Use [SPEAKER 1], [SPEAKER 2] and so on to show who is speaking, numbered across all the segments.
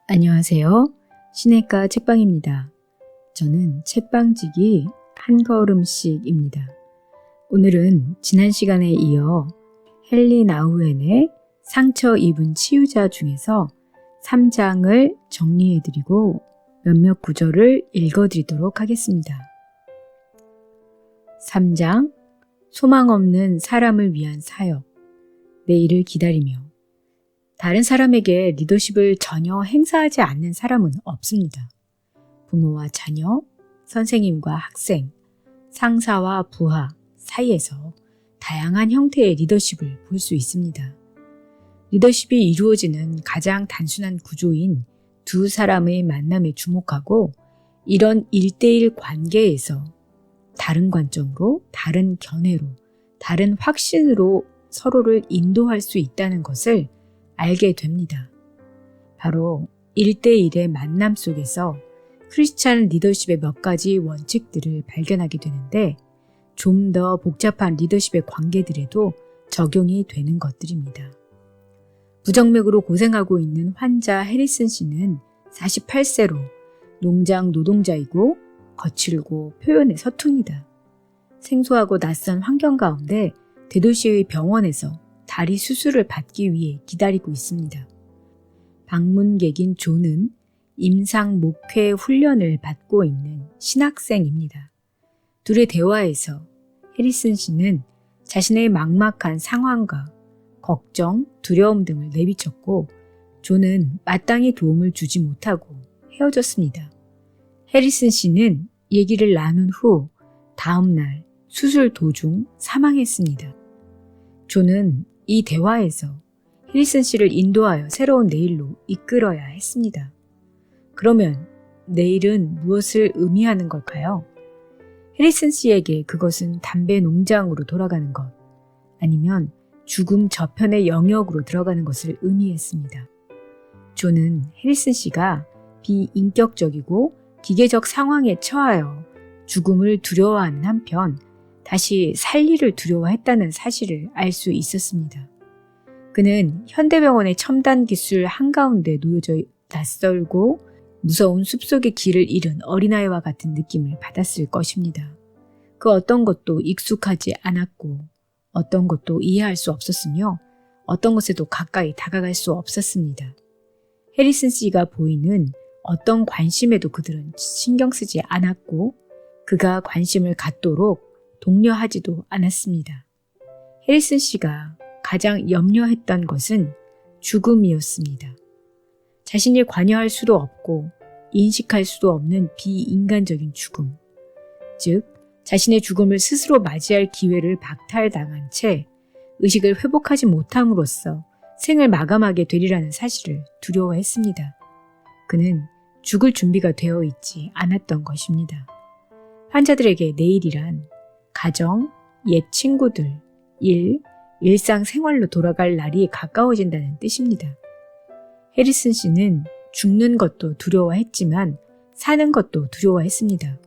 [SPEAKER 1] 안녕하세요. 시내가 책방입니다. 저는 책방지기 한 걸음씩입니다. 오늘은 지난 시간에 이어 헨리 나우엔의 상처 입은 치유자 중에서 3장을 정리해드리고 몇몇 구절을 읽어드리도록 하겠습니다. 3장, 소망 없는 사람을 위한 사역, 내일을 기다리며. 다른 사람에게 리더십을 전혀 행사하지 않는 사람은 없습니다. 부모와 자녀, 선생님과 학생, 상사와 부하 사이에서 다양한 형태의 리더십을 볼 수 있습니다. 리더십이 이루어지는 가장 단순한 구조인 두 사람의 만남에 주목하고 이런 1대1 관계에서 다른 관점으로, 다른 견해로, 다른 확신으로 서로를 인도할 수 있다는 것을 알게 됩니다. 바로 1대1의 만남 속에서 크리스찬 리더십의 몇 가지 원칙들을 발견하게 되는데 좀 더 복잡한 리더십의 관계들에도 적용이 되는 것들입니다. 부정맥으로 고생하고 있는 환자 해리슨 씨는 48세로 농장 노동자이고 거칠고 표현에 서툰이다. 생소하고 낯선 환경 가운데 대도시의 병원에서 다리 수술을 받기 위해 기다리고 있습니다. 방문객인 존은 임상 목회 훈련을 받고 있는 신학생입니다. 둘의 대화에서 해리슨 씨는 자신의 막막한 상황과 걱정, 두려움 등을 내비쳤고 존은 마땅히 도움을 주지 못하고 헤어졌습니다. 해리슨 씨는 얘기를 나눈 후 다음 날 수술 도중 사망했습니다. 존은 이 대화에서 해리슨 씨를 인도하여 새로운 내일로 이끌어야 했습니다. 그러면 내일은 무엇을 의미하는 걸까요? 해리슨 씨에게 그것은 담배 농장으로 돌아가는 것, 아니면 죽음 저편의 영역으로 들어가는 것을 의미했습니다. 존은 해리슨 씨가 비인격적이고 기계적 상황에 처하여 죽음을 두려워하는 한편 다시 살리를 두려워했다는 사실을 알 수 있었습니다. 그는 현대병원의 첨단 기술 한가운데 놓여져 낯설고 무서운 숲속의 길을 잃은 어린아이와 같은 느낌을 받았을 것입니다. 그 어떤 것도 익숙하지 않았고 어떤 것도 이해할 수 없었으며 어떤 것에도 가까이 다가갈 수 없었습니다. 해리슨 씨가 보이는 어떤 관심에도 그들은 신경 쓰지 않았고 그가 관심을 갖도록 독려하지도 않았습니다. 해리슨 씨가 가장 염려했던 것은 죽음이었습니다. 자신이 관여할 수도 없고 인식할 수도 없는 비인간적인 죽음, 즉 자신의 죽음을 스스로 맞이할 기회를 박탈당한 채 의식을 회복하지 못함으로써 생을 마감하게 되리라는 사실을 두려워했습니다. 그는 죽을 준비가 되어 있지 않았던 것입니다. 환자들에게 내일이란 가정, 옛 친구들, 일, 일상생활로 돌아갈 날이 가까워진다는 뜻입니다. 해리슨 씨는 죽는 것도 두려워했지만 사는 것도 두려워했습니다.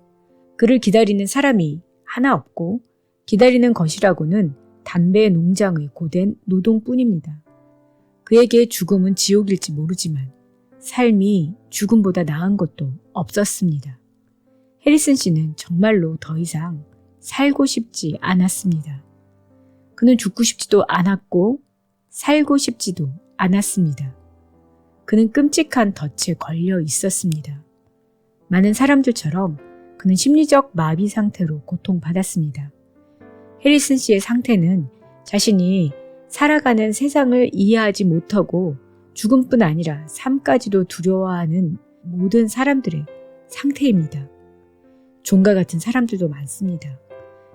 [SPEAKER 1] 그를 기다리는 사람이 하나 없고 기다리는 것이라고는 담배 농장의 고된 노동뿐입니다. 그에게 죽음은 지옥일지 모르지만 삶이 죽음보다 나은 것도 없었습니다. 해리슨 씨는 정말로 더 이상 살고 싶지 않았습니다. 그는 죽고 싶지도 않았고 살고 싶지도 않았습니다. 그는 끔찍한 덫에 걸려 있었습니다. 많은 사람들처럼 그는 심리적 마비 상태로 고통받았습니다. 해리슨 씨의 상태는 자신이 살아가는 세상을 이해하지 못하고 죽음뿐 아니라 삶까지도 두려워하는 모든 사람들의 상태입니다. 종과 같은 사람들도 많습니다.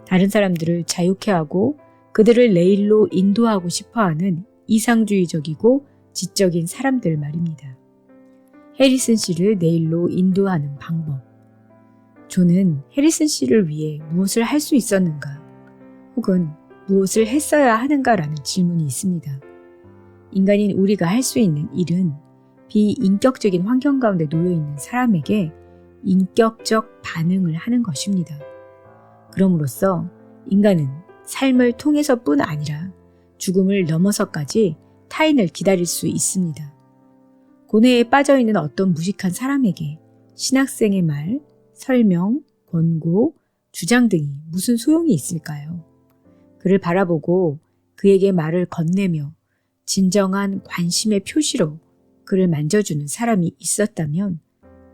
[SPEAKER 1] 다른 사람들을 자유케 하고 그들을 내일로 인도하고 싶어하는 이상주의적이고 지적인 사람들 말입니다. 해리슨 씨를 내일로 인도하는 방법. 존은 해리슨 씨를 위해 무엇을 할 수 있었는가? 혹은 무엇을 했어야 하는가라는 질문이 있습니다. 인간인 우리가 할 수 있는 일은 비인격적인 환경 가운데 놓여있는 사람에게 인격적 반응을 하는 것입니다. 그럼으로써 인간은 삶을 통해서뿐 아니라 죽음을 넘어서까지 타인을 기다릴 수 있습니다. 고뇌에 빠져있는 어떤 무식한 사람에게 신학생의 말, 설명, 권고, 주장 등이 무슨 소용이 있을까요? 그를 바라보고 그에게 말을 건네며 진정한 관심의 표시로 그를 만져주는 사람이 있었다면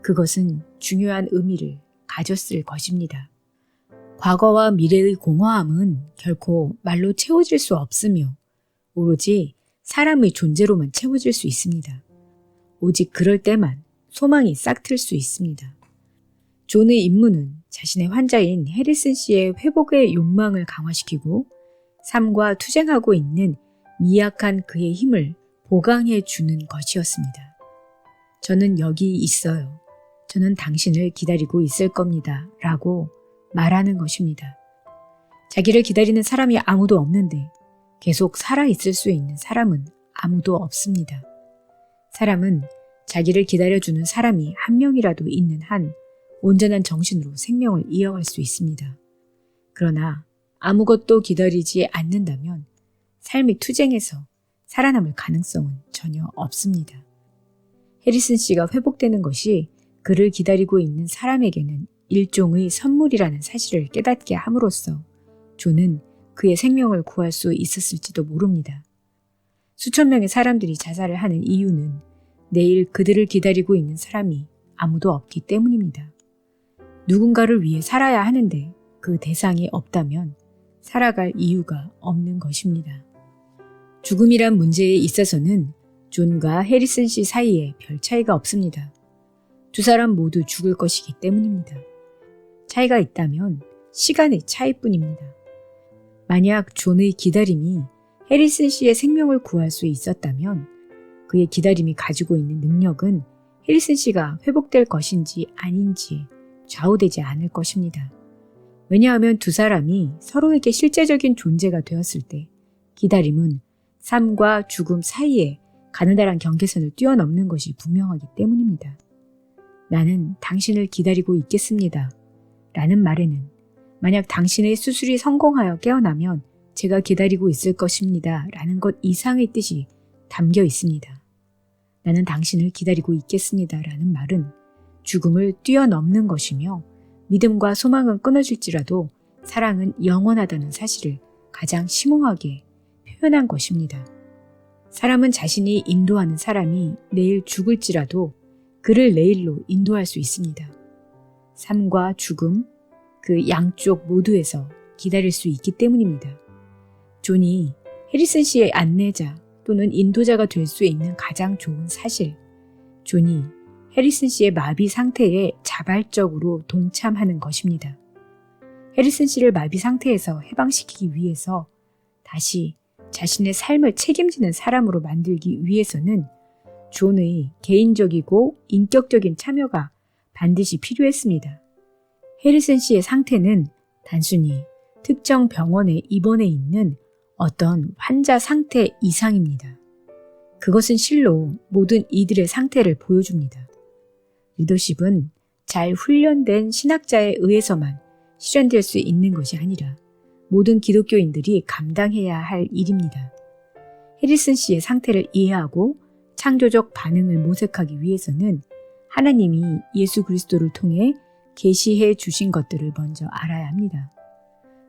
[SPEAKER 1] 그것은 중요한 의미를 가졌을 것입니다. 과거와 미래의 공허함은 결코 말로 채워질 수 없으며 오로지 사람의 존재로만 채워질 수 있습니다. 오직 그럴 때만 소망이 싹틀 수 있습니다. 존의 임무는 자신의 환자인 해리슨 씨의 회복의 욕망을 강화시키고 삶과 투쟁하고 있는 미약한 그의 힘을 보강해 주는 것이었습니다. 저는 여기 있어요. 저는 당신을 기다리고 있을 겁니다. 라고 말하는 것입니다. 자기를 기다리는 사람이 아무도 없는데 계속 살아있을 수 있는 사람은 아무도 없습니다. 사람은 자기를 기다려주는 사람이 한 명이라도 있는 한 온전한 정신으로 생명을 이어갈 수 있습니다. 그러나 아무것도 기다리지 않는다면 삶의 투쟁에서 살아남을 가능성은 전혀 없습니다. 해리슨 씨가 회복되는 것이 그를 기다리고 있는 사람에게는 일종의 선물이라는 사실을 깨닫게 함으로써 존은 그의 생명을 구할 수 있었을지도 모릅니다. 수천 명의 사람들이 자살을 하는 이유는 내일 그들을 기다리고 있는 사람이 아무도 없기 때문입니다. 누군가를 위해 살아야 하는데 그 대상이 없다면 살아갈 이유가 없는 것입니다. 죽음이란 문제에 있어서는 존과 해리슨 씨 사이에 별 차이가 없습니다. 두 사람 모두 죽을 것이기 때문입니다. 차이가 있다면 시간의 차이뿐입니다. 만약 존의 기다림이 해리슨 씨의 생명을 구할 수 있었다면 그의 기다림이 가지고 있는 능력은 해리슨 씨가 회복될 것인지 아닌지 좌우되지 않을 것입니다. 왜냐하면 두 사람이 서로에게 실제적인 존재가 되었을 때 기다림은 삶과 죽음 사이에 가느다란 경계선을 뛰어넘는 것이 분명하기 때문입니다. 나는 당신을 기다리고 있겠습니다. 라는 말에는 만약 당신의 수술이 성공하여 깨어나면 제가 기다리고 있을 것입니다. 라는 것 이상의 뜻이 담겨 있습니다. 나는 당신을 기다리고 있겠습니다. 라는 말은 죽음을 뛰어넘는 것이며 믿음과 소망은 끊어질지라도 사랑은 영원하다는 사실을 가장 심오하게 표현한 것입니다. 사람은 자신이 인도하는 사람이 내일 죽을지라도 그를 내일로 인도할 수 있습니다. 삶과 죽음, 그 양쪽 모두에서 기다릴 수 있기 때문입니다. 존이 해리슨 씨의 안내자 또는 인도자가 될 수 있는 가장 좋은 사실, 존이 해리슨 씨의 마비 상태에 자발적으로 동참하는 것입니다. 해리슨 씨를 마비 상태에서 해방시키기 위해서 다시 자신의 삶을 책임지는 사람으로 만들기 위해서는 존의 개인적이고 인격적인 참여가 반드시 필요했습니다. 해리슨 씨의 상태는 단순히 특정 병원에 입원해 있는 어떤 환자 상태 이상입니다. 그것은 실로 모든 이들의 상태를 보여줍니다. 리더십은 잘 훈련된 신학자에 의해서만 실현될 수 있는 것이 아니라 모든 기독교인들이 감당해야 할 일입니다. 해리슨 씨의 상태를 이해하고 창조적 반응을 모색하기 위해서는 하나님이 예수 그리스도를 통해 계시해 주신 것들을 먼저 알아야 합니다.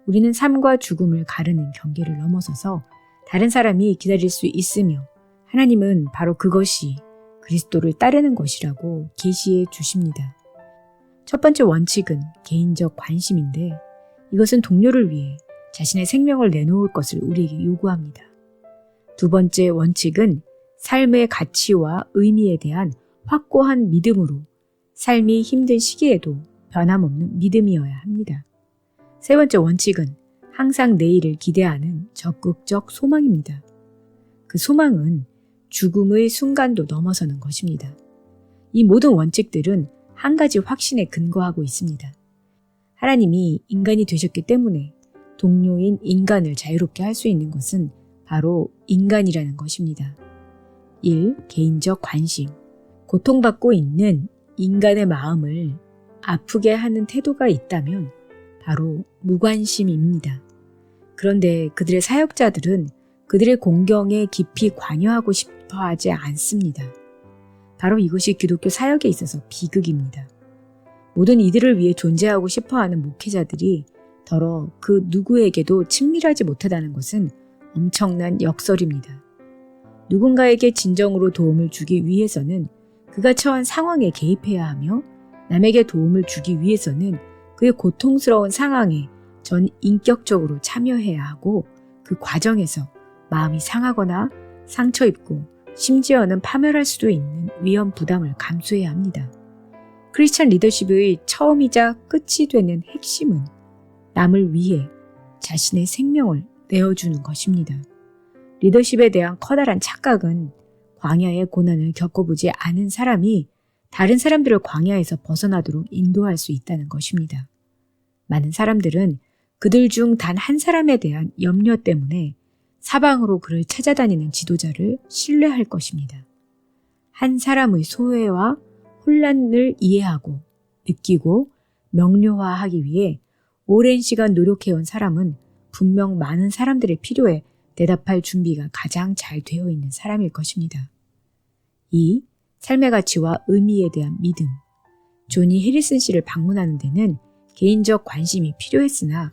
[SPEAKER 1] 우리는 삶과 죽음을 가르는 경계를 넘어서서 다른 사람이 기다릴 수 있으며 하나님은 바로 그것이 그리스도를 따르는 것이라고 계시해 주십니다. 첫 번째 원칙은 개인적 관심인데 이것은 동료를 위해 자신의 생명을 내놓을 것을 우리에게 요구합니다. 두 번째 원칙은 삶의 가치와 의미에 대한 확고한 믿음으로 삶이 힘든 시기에도 변함없는 믿음이어야 합니다. 세 번째 원칙은 항상 내일을 기대하는 적극적 소망입니다. 그 소망은 죽음의 순간도 넘어서는 것입니다. 이 모든 원칙들은 한 가지 확신에 근거하고 있습니다. 하나님이 인간이 되셨기 때문에 동료인 인간을 자유롭게 할 수 있는 것은 바로 인간이라는 것입니다. 1. 개인적 관심. 고통받고 있는 인간의 마음을 아프게 하는 태도가 있다면 바로 무관심입니다. 그런데 그들의 사역자들은 그들의 공경에 깊이 관여하고 싶어 하지 않습니다. 바로 이것이 기독교 사역에 있어서 비극입니다. 모든 이들을 위해 존재하고 싶어하는 목회자들이 더러 그 누구에게도 친밀하지 못하다는 것은 엄청난 역설입니다. 누군가에게 진정으로 도움을 주기 위해서는 그가 처한 상황에 개입해야 하며 남에게 도움을 주기 위해서는 그의 고통스러운 상황에 전 인격적으로 참여해야 하고 그 과정에서 마음이 상하거나 상처 입고 심지어는 파멸할 수도 있는 위험 부담을 감수해야 합니다. 크리스천 리더십의 처음이자 끝이 되는 핵심은 남을 위해 자신의 생명을 내어주는 것입니다. 리더십에 대한 커다란 착각은 광야의 고난을 겪어보지 않은 사람이 다른 사람들을 광야에서 벗어나도록 인도할 수 있다는 것입니다. 많은 사람들은 그들 중 단 한 사람에 대한 염려 때문에 사방으로 그를 찾아다니는 지도자를 신뢰할 것입니다. 한 사람의 소외와 혼란을 이해하고 느끼고 명료화하기 위해 오랜 시간 노력해온 사람은 분명 많은 사람들의 필요에 대답할 준비가 가장 잘 되어 있는 사람일 것입니다. 2. 삶의 가치와 의미에 대한 믿음. 조니 해리슨 씨를 방문하는 데는 개인적 관심이 필요했으나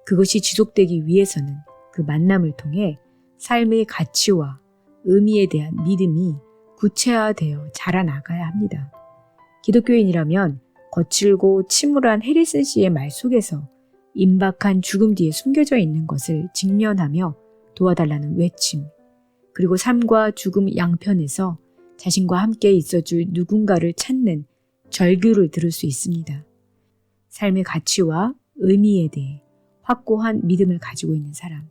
[SPEAKER 1] 그것이 지속되기 위해서는 그 만남을 통해 삶의 가치와 의미에 대한 믿음이 구체화되어 자라나가야 합니다. 기독교인이라면 거칠고 침울한 해리슨 씨의 말 속에서 임박한 죽음 뒤에 숨겨져 있는 것을 직면하며 도와달라는 외침, 그리고 삶과 죽음 양편에서 자신과 함께 있어줄 누군가를 찾는 절규를 들을 수 있습니다. 삶의 가치와 의미에 대해 확고한 믿음을 가지고 있는 사람.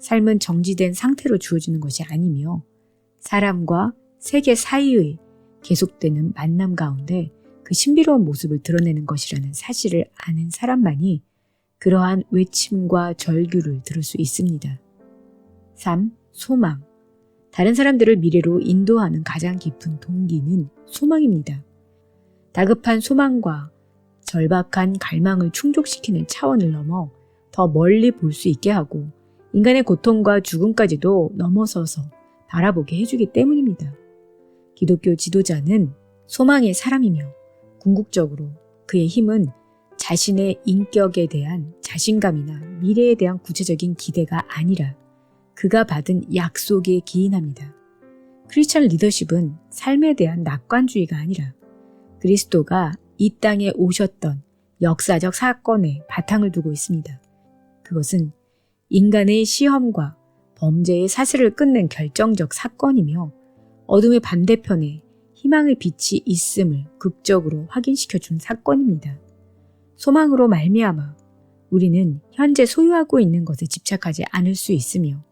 [SPEAKER 1] 삶은 정지된 상태로 주어지는 것이 아니며 사람과 세계 사이의 계속되는 만남 가운데 그 신비로운 모습을 드러내는 것이라는 사실을 아는 사람만이 그러한 외침과 절규를 들을 수 있습니다. 3. 소망. 다른 사람들을 미래로 인도하는 가장 깊은 동기는 소망입니다. 다급한 소망과 절박한 갈망을 충족시키는 차원을 넘어 더 멀리 볼 수 있게 하고 인간의 고통과 죽음까지도 넘어서서 바라보게 해주기 때문입니다. 기독교 지도자는 소망의 사람이며 궁극적으로 그의 힘은 자신의 인격에 대한 자신감이나 미래에 대한 구체적인 기대가 아니라 그가 받은 약속에 기인합니다. 크리스천 리더십은 삶에 대한 낙관주의가 아니라 그리스도가 이 땅에 오셨던 역사적 사건에 바탕을 두고 있습니다. 그것은 인간의 시험과 범죄의 사슬을 끊는 결정적 사건이며 어둠의 반대편에 희망의 빛이 있음을 극적으로 확인시켜 준 사건입니다. 소망으로 말미암아 우리는 현재 소유하고 있는 것에 집착하지 않을 수 있으며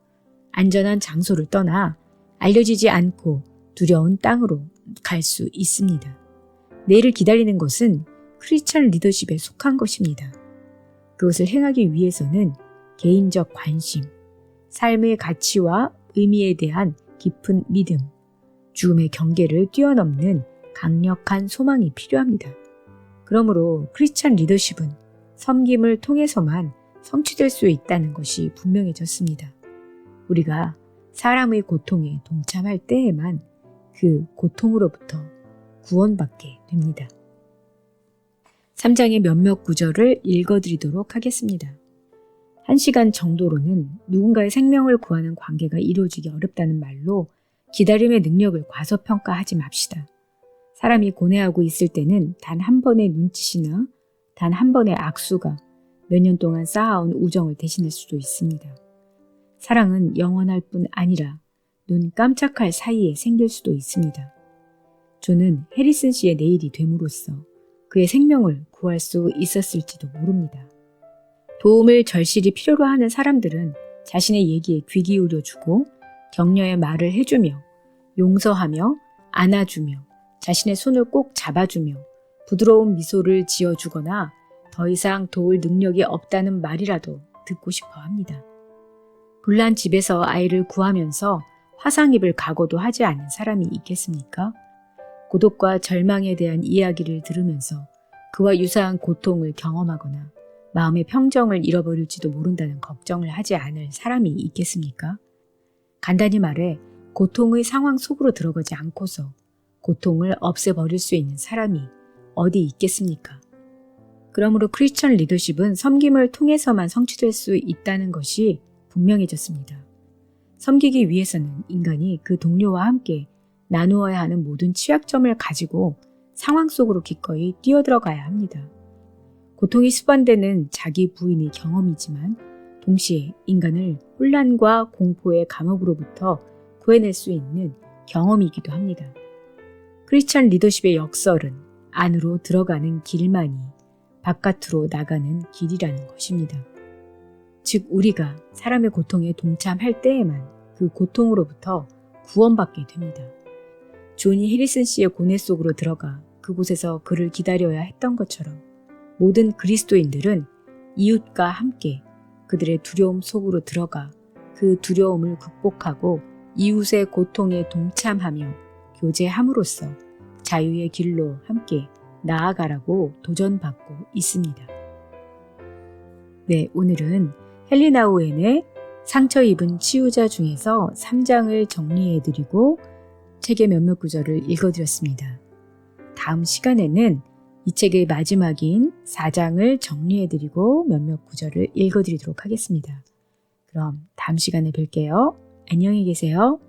[SPEAKER 1] 안전한 장소를 떠나 알려지지 않고 두려운 땅으로 갈 수 있습니다. 내일을 기다리는 것은 크리스천 리더십에 속한 것입니다. 그것을 행하기 위해서는 개인적 관심, 삶의 가치와 의미에 대한 깊은 믿음, 죽음의 경계를 뛰어넘는 강력한 소망이 필요합니다. 그러므로 크리스천 리더십은 섬김을 통해서만 성취될 수 있다는 것이 분명해졌습니다. 우리가 사람의 고통에 동참할 때에만 그 고통으로부터 구원받게 됩니다. 3장의 몇몇 구절을 읽어드리도록 하겠습니다. 1시간 정도로는 누군가의 생명을 구하는 관계가 이루어지기 어렵다는 말로 기다림의 능력을 과소평가하지 맙시다. 사람이 고뇌하고 있을 때는 단 한 번의 눈짓이나 단 한 번의 악수가 몇 년 동안 쌓아온 우정을 대신할 수도 있습니다. 사랑은 영원할 뿐 아니라 눈 깜짝할 사이에 생길 수도 있습니다. 저는 해리슨 씨의 내일이 됨으로써 그의 생명을 구할 수 있었을지도 모릅니다. 도움을 절실히 필요로 하는 사람들은 자신의 얘기에 귀 기울여주고 격려의 말을 해주며 용서하며 안아주며 자신의 손을 꼭 잡아주며 부드러운 미소를 지어주거나 더 이상 도울 능력이 없다는 말이라도 듣고 싶어 합니다. 불난 집에서 아이를 구하면서 화상 입을 각오도 하지 않은 사람이 있겠습니까? 고독과 절망에 대한 이야기를 들으면서 그와 유사한 고통을 경험하거나 마음의 평정을 잃어버릴지도 모른다는 걱정을 하지 않을 사람이 있겠습니까? 간단히 말해 고통의 상황 속으로 들어가지 않고서 고통을 없애버릴 수 있는 사람이 어디 있겠습니까? 그러므로 크리스천 리더십은 섬김을 통해서만 성취될 수 있다는 것이 분명해졌습니다. 섬기기 위해서는 인간이 그 동료와 함께 나누어야 하는 모든 취약점을 가지고 상황 속으로 기꺼이 뛰어들어가야 합니다. 고통이 수반되는 자기 부인의 경험이지만 동시에 인간을 혼란과 공포의 감옥으로부터 구해낼 수 있는 경험이기도 합니다. 크리스천 리더십의 역설은 안으로 들어가는 길만이 바깥으로 나가는 길이라는 것입니다. 즉 우리가 사람의 고통에 동참할 때에만 그 고통으로부터 구원받게 됩니다. 조니 해리슨 씨의 고뇌 속으로 들어가 그곳에서 그를 기다려야 했던 것처럼 모든 그리스도인들은 이웃과 함께 그들의 두려움 속으로 들어가 그 두려움을 극복하고 이웃의 고통에 동참하며 교제함으로써 자유의 길로 함께 나아가라고 도전받고 있습니다. 네, 오늘은 헨리 오웬의 상처 입은 치유자 중에서 3장을 정리해드리고 책의 몇몇 구절을 읽어드렸습니다. 다음 시간에는 이 책의 마지막인 4장을 정리해드리고 몇몇 구절을 읽어드리도록 하겠습니다. 그럼 다음 시간에 뵐게요. 안녕히 계세요.